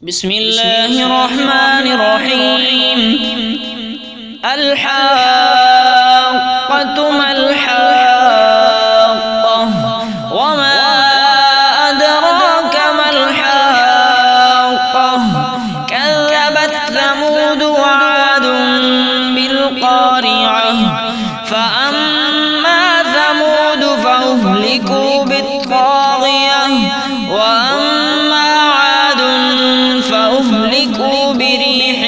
بسم الله الرحمن الرحيم. الحاقة ما الحاقة وما أدراك ما الحاقة كذبت ثمود وعاد بالقارعة فأما ثمود فأهلكوا بالطاغية وأما عاد فأهلكوا بريح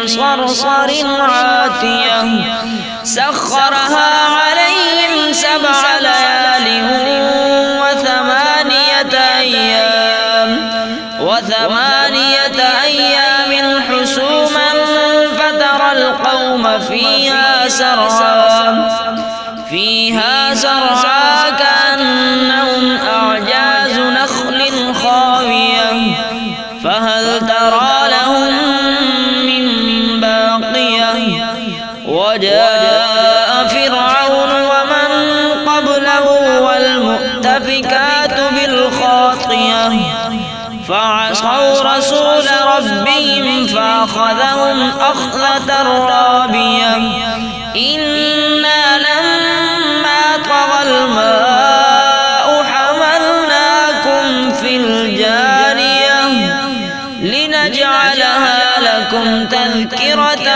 صرصر عاتية سخرها عليهم 7 ليال وثمانية أيام حسوما فترى القوم فيها سرعى كأنهم أعجاز نخل خاوية فهل ترى لهم من باقية وجاء فرعون ومن قبله والمؤتفكات بالخاطية فعصوا رسول ربهم فأخذهم أخذة رابية إنا لما طغى الماء حملناكم في الجارية لنجعلها لكم تذكرة